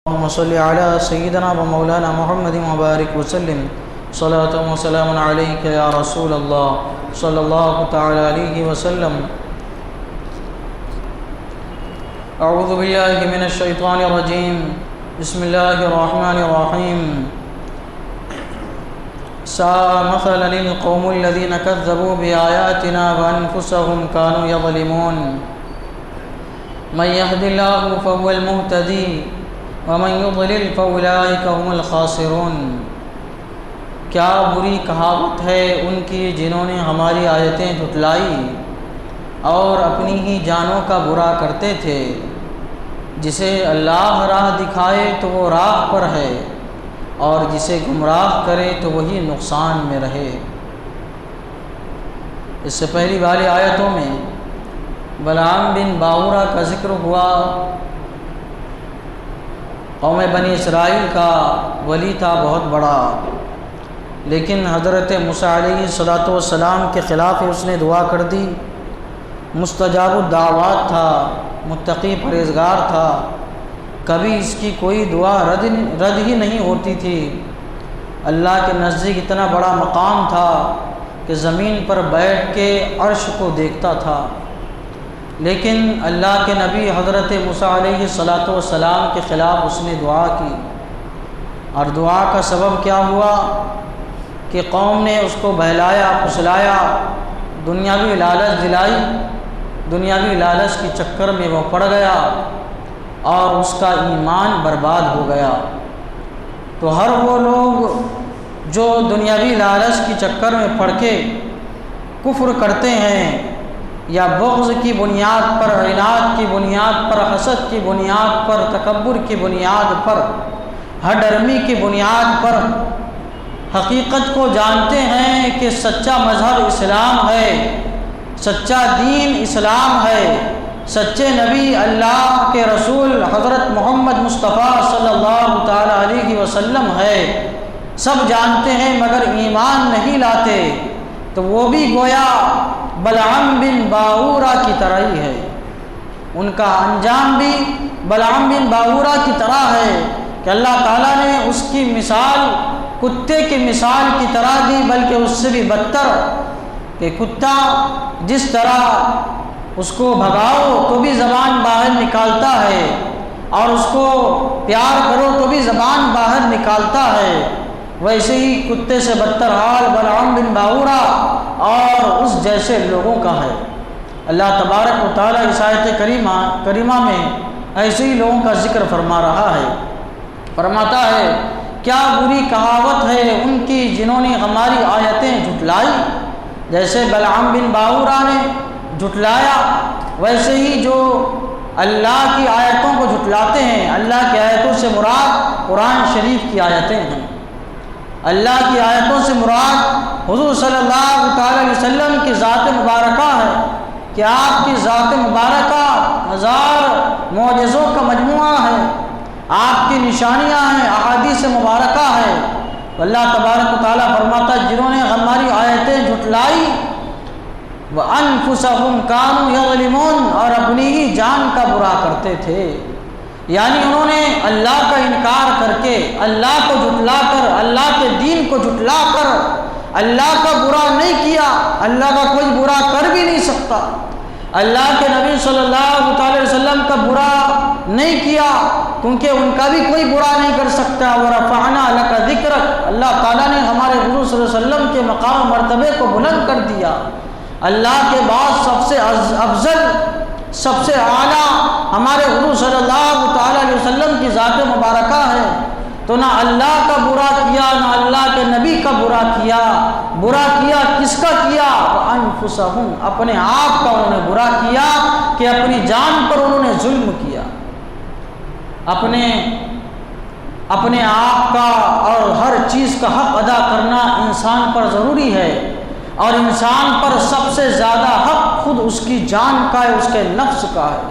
اللهم صل على سيدنا ومولانا محمد وبارك وسلم صلاة وسلام عليك يا رسول الله صلى الله تعالى عليه وسلم. اعوذ بالله من الشيطان الرجيم. بسم الله الرحمن الرحيم. ساء مثلا للقوم الذين كذبوا بآياتنا وأنفسهم كانوا يظلمون. من يهد الله فهو المهتدي ومن يضلل فأولئك هم الخاسرون. کیا بری کہاوت ہے ان کی جنہوں نے ہماری آیتیں جھٹلائی اور اپنی ہی جانوں کا برا کرتے تھے. جسے اللہ راہ دکھائے تو وہ راہ پر ہے اور جسے گمراہ کرے تو وہی نقصان میں رہے. اس سے پہلی والی آیتوں میں بلعام بن باورہ کا ذکر ہوا. قوم بنی اسرائیل کا ولی تھا بہت بڑا، لیکن حضرت موسیٰ علیہ الصلوۃ والسلام کے خلاف اس نے دعا کر دی. مستجاب الدعوات تھا، متقی پرہیزگار تھا، کبھی اس کی کوئی دعا رد ہی نہیں ہوتی تھی. اللہ کے نزدیک اتنا بڑا مقام تھا کہ زمین پر بیٹھ کے عرش کو دیکھتا تھا. لیکن اللہ کے نبی حضرت موسیٰ علیہ الصلوۃ والسلام کے خلاف اس نے دعا کی، اور دعا کا سبب کیا ہوا کہ قوم نے اس کو بہلایا پھسلایا، دنیاوی لالچ دلائی. دنیاوی لالچ کے چکر میں وہ پڑ گیا اور اس کا ایمان برباد ہو گیا. تو ہر وہ لوگ جو دنیاوی لالچ کے چکر میں پڑ کے کفر کرتے ہیں، یا بغض کی بنیاد پر، عناد کی بنیاد پر، حسد کی بنیاد پر، تکبر کی بنیاد پر، ہڈرمی کی بنیاد پر حقیقت کو جانتے ہیں کہ سچا مذہب اسلام ہے، سچا دین اسلام ہے، سچے نبی اللہ کے رسول حضرت محمد مصطفیٰ صلی اللہ تعالی علیہ وسلم ہے، سب جانتے ہیں مگر ایمان نہیں لاتے. تو وہ بھی گویا بلعام بن باورہ کی طرح ہی ہے. ان کا انجام بھی بلعام بن باورہ کی طرح ہے کہ اللہ تعالیٰ نے اس کی مثال کتے کی مثال کی طرح دی، بلکہ اس سے بھی بدتر کہ کتا جس طرح اس کو بھگاؤ تو بھی زبان باہر نکالتا ہے، اور اس کو پیار کرو تو بھی زبان باہر نکالتا ہے، ویسے ہی کتے سے بدتر حال بلعام بن باورہ اور اس جیسے لوگوں کا ہے. اللہ تبارک و تعالیٰ اس آیت کریمہ میں ایسے ہی لوگوں کا ذکر فرما رہا ہے. فرماتا ہے کیا بری کہاوت ہے ان کی جنہوں نے ہماری آیتیں جھٹلائی. جیسے بلعام بن باورہ نے جھٹلایا، ویسے ہی جو اللہ کی آیتوں کو جھٹلاتے ہیں. اللہ کی آیتوں سے مراد قرآن شریف کی آیتیں ہیں. اللہ کی آیتوں سے مراد حضور صلی اللہ تعالی علیہ وسلم کی ذات مبارکہ ہے کہ آپ کی ذات مبارکہ ہزار معجزوں کا مجموعہ ہے، آپ کی نشانیاں ہیں، احادیث مبارکہ ہے. اللہ تبارک و تعالیٰ فرماتا ہے جنہوں نے ہماری آیتیں جھٹلائی وَأَنفُسَهُمْ كَانُوا يَظْلِمُونَ، اور اپنی ہی جان کا برا کرتے تھے. یعنی انہوں نے اللہ کا انکار کر کے، اللہ کو جھٹلا کر، اللہ کے دین کو جھٹلا کر اللہ کا برا نہیں کیا. اللہ کا کوئی برا کر بھی نہیں سکتا. اللہ کے نبی صلی اللہ تعالی وسلم کا برا نہیں کیا کیونکہ ان کا بھی کوئی برا نہیں کر سکتا. وَرَفَعْنَا لَكَ ذِكْرَكَ، اللہ تعالیٰ نے ہمارے حضور صلی اللہ علیہ وسلم کے مقام مرتبے کو بلند کر دیا. اللہ کے بعد سب سے افضل، سب سے اعلیٰ ہمارے حضور صلی اللہ تعالی علیہ وسلم کی ذات مبارکہ ہے. تو نہ اللہ کا برا کیا نہ اللہ کے نبی کا برا کیا. برا کیا کس کا کیا؟ وَأَنفُسَهُمْ، اپنے آپ کا انہوں نے برا کیا کہ اپنی جان پر انہوں نے ظلم کیا. اپنے آپ کا اور ہر چیز کا حق ادا کرنا انسان پر ضروری ہے، اور انسان پر سب سے زیادہ حق خود اس کی جان کا ہے، اس کے نفس کا ہے.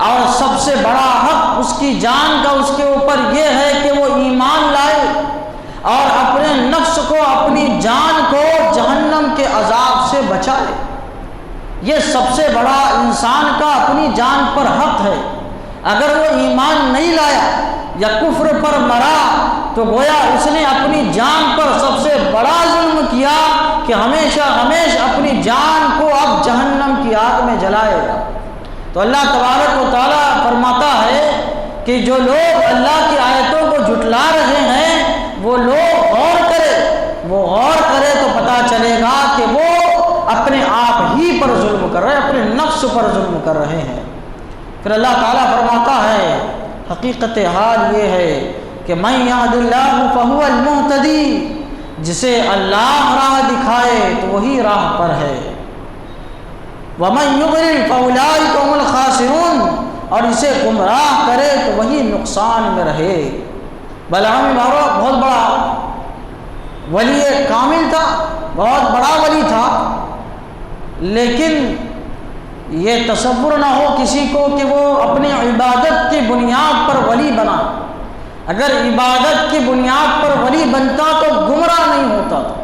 اور سب سے بڑا حق اس کی جان کا اس کے اوپر یہ ہے کہ وہ ایمان لائے اور اپنے نفس کو، اپنی جان کو جہنم کے عذاب سے بچائے. یہ سب سے بڑا انسان کا اپنی جان پر حق ہے. اگر وہ ایمان نہیں لایا یا کفر پر مرا تو گویا اس نے اپنی جان پر سب سے بڑا ظلم کیا کہ ہمیشہ اپنی جان کو اب جہنم کی آگ میں جلائے گا۔ تو اللہ تبارک و تعالیٰ فرماتا ہے کہ جو لوگ اللہ کی آیتوں کو جھٹلا رہے ہیں وہ لوگ غور کرے تو پتہ چلے گا کہ وہ اپنے آپ ہی پر ظلم کر رہے ہیں، اپنے نفس پر ظلم کر رہے ہیں۔ پھر اللہ تعالیٰ فرماتا ہے حقیقت حال یہ ہے کہ من یہد اللہ فہو المہتدی، جسے اللہ راہ دکھائے تو وہی راہ پر ہے، ومن یضلل فاولئک هم الخاسرون، اور اسے گمراہ کرے تو وہی نقصان میں رہے۔ بلعام بہت بڑا ولی کامل تھا، بہت بڑا ولی تھا، لیکن یہ تصور نہ ہو کسی کو کہ وہ اپنی عبادت کی بنیاد پر ولی بنا۔ اگر عبادت کی بنیاد پر ولی بنتا تو گمراہ نہیں ہوتا تھا۔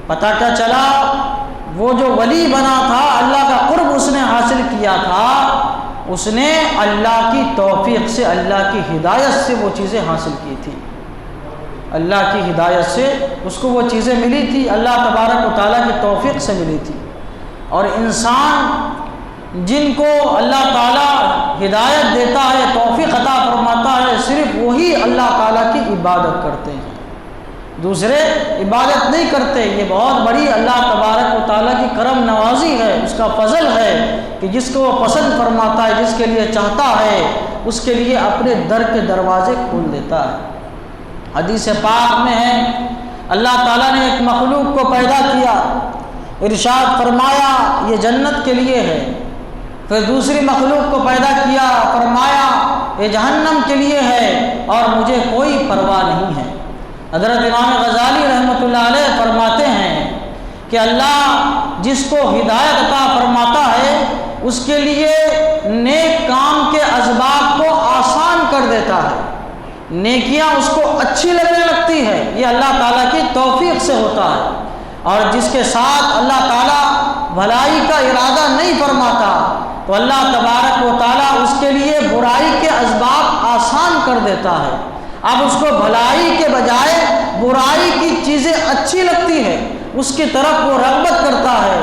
پتہ کیا چلا، وہ جو ولی بنا تھا، اللہ کا قرب اس نے حاصل کیا تھا، اس نے اللہ کی توفیق سے، اللہ کی ہدایت سے وہ چیزیں حاصل کی تھی۔ اللہ کی ہدایت سے اس کو وہ چیزیں ملی تھی، اللہ تبارک و تعالیٰ کی توفیق سے ملی تھی۔ اور انسان جن کو اللہ تعالیٰ ہدایت دیتا ہے، توفیق عطا فرماتا ہے، صرف وہی اللہ تعالیٰ کی عبادت کرتے ہیں، دوسرے عبادت نہیں کرتے۔ یہ بہت بڑی اللہ تبارک و تعالیٰ کی کرم نوازی ہے، اس کا فضل ہے کہ جس کو وہ پسند فرماتا ہے، جس کے لیے چاہتا ہے، اس کے لیے اپنے در کے دروازے کھول دیتا ہے۔ حدیث پاک میں ہے اللہ تعالیٰ نے ایک مخلوق کو پیدا کیا، ارشاد فرمایا یہ جنت کے لیے ہے۔ پھر دوسری مخلوق کو پیدا کیا، فرمایا یہ جہنم کے لیے ہے اور مجھے کوئی پرواہ نہیں ہے۔ حضرت امام غزالی رحمۃ اللہ علیہ فرماتے ہیں کہ اللہ جس کو ہدایت عطا فرماتا ہے اس کے لیے نیک کام کے اسباب کو آسان کر دیتا ہے، نیکیاں اس کو اچھی لگنے لگتی ہے، یہ اللہ تعالیٰ کی توفیق سے ہوتا ہے۔ اور جس کے ساتھ اللہ تعالیٰ بھلائی کا ارادہ نہیں فرماتا تو اللہ تبارک و تعالیٰ اس کے لیے برائی کے اسباب آسان کر دیتا ہے۔ اب اس کو بھلائی کے بجائے برائی کی چیزیں اچھی لگتی ہے، اس کی طرف وہ رغبت کرتا ہے۔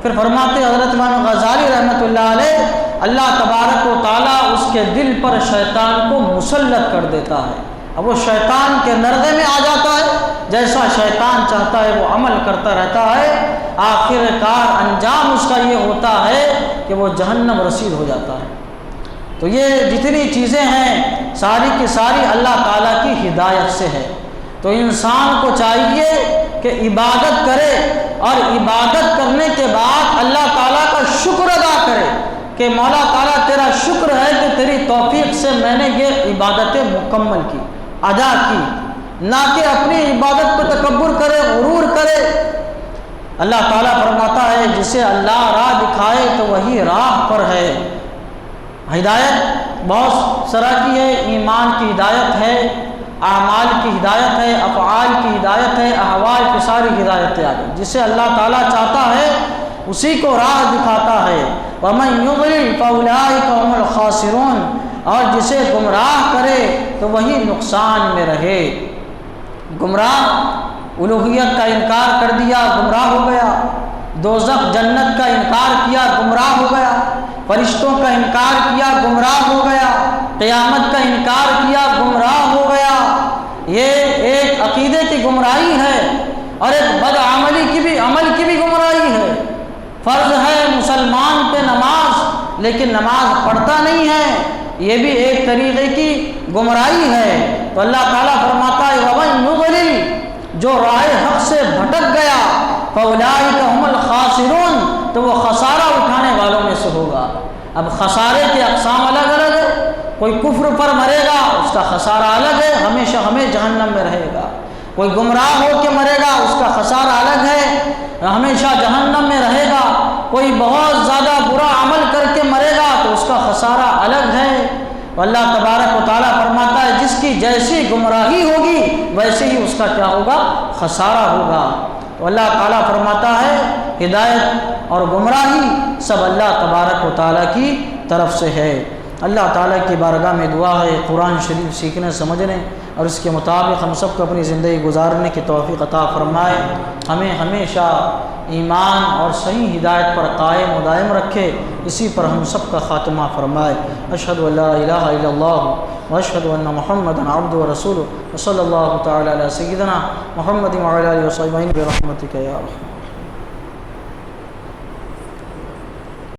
پھر فرماتے حضرت امام غزالی رحمۃ اللہ علیہ اللہ تبارک و تعالیٰ اس کے دل پر شیطان کو مسلط کر دیتا ہے، اب وہ شیطان کے نردے میں آ جاتا ہے، جیسا شیطان چاہتا ہے وہ عمل کرتا رہتا ہے، آخر کار انجام اس کا یہ ہوتا ہے کہ وہ جہنم رسید ہو جاتا ہے۔ تو یہ جتنی چیزیں ہیں ساری کی ساری اللہ تعالیٰ کی ہدایت سے ہے۔ تو انسان کو چاہیے کہ عبادت کرے اور عبادت کرنے کے بعد اللہ تعالیٰ کا شکر ادا کرے کہ مولا تعالیٰ تیرا شکر ہے کہ تیری توفیق سے میں نے یہ عبادتیں مکمل کی، ادا کی، نہ کہ اپنی عبادت پہ تکبر کرے، غرور کرے۔ اللہ تعالیٰ فرماتا ہے جسے اللہ راہ دکھائے تو وہی راہ پر ہے۔ ہدایت بہت طرح کی ہے، ایمان کی ہدایت ہے، اعمال کی ہدایت ہے، افعال کی ہدایت ہے، احوال کی ساری ہدایتیں آ گئی۔ جسے اللہ تعالیٰ چاہتا ہے اسی کو راہ دکھاتا ہے۔ وَمَن يُضْلِلْ فَأُولَٰئِكَ هُمُ الْخَاسِرُونَ، اور جسے گمراہ کرے تو وہی نقصان میں رہے۔ گمراہ الوہیت کا انکار کر دیا، گمراہ ہو گیا، دوزخ جنت کا انکار کیا، گمراہ ہو گیا، فرشتوں کا انکار کیا، گمراہ ہو گیا، قیامت کا انکار کیا، گمراہ ہو گیا۔ یہ ایک عقیدے کی گمراہی ہے اور ایک بدعملی کی بھی گمراہی ہے۔ فرض ہے مسلمان پہ نماز لیکن نماز پڑھتا نہیں ہے، یہ بھی ایک طریقے کی گمراہی ہے۔ تو اللہ تعالیٰ فرماتا ہے وَمَن يُضْلِلْ، جو راہ حق سے بھٹک گیا، فَأُولَٰئِكَ هُمُ الْخَاسِرُونَ، تو وہ خسارہ اٹھانے والوں میں سے ہوگا۔ اب خسارے کے اقسام الگ الگ ہے، کوئی کفر پر مرے گا اس کا خسارہ الگ ہے، ہمیشہ جہنم میں رہے گا۔ کوئی گمراہ ہو کے مرے گا اس کا خسارہ الگ ہے، ہمیشہ جہنم میں رہے گا۔ کوئی بہت زیادہ برا عمل کر کے مرے گا تو اس کا خسارہ الگ ہے۔ اللہ تبارک و تعالیٰ فرماتا ہے جس کی جیسی گمراہی ہوگی ویسے ہی اس کا کیا ہوگا، خسارہ ہوگا۔ تو اللہ تعالیٰ فرماتا ہے ہدایت اور گمراہی سب اللہ تبارک و تعالیٰ کی طرف سے ہے۔ اللہ تعالیٰ کی بارگاہ میں دعا ہے قرآن شریف سیکھنے سمجھنے اور اس کے مطابق ہم سب کو اپنی زندگی گزارنے کی توفیق عطا فرمائے، ہمیں ہمیشہ ایمان اور صحیح ہدایت پر قائم و دائم رکھے، اسی پر ہم سب کا خاتمہ فرمائے۔ اشہد ان لا الہ الا اللہ واشہد ان محمدا عبدہ ورسولہ وصلی اللہ تعالی علی سیدنا محمد وعلی آلہ وصحبہ برحمتک یا ارحم۔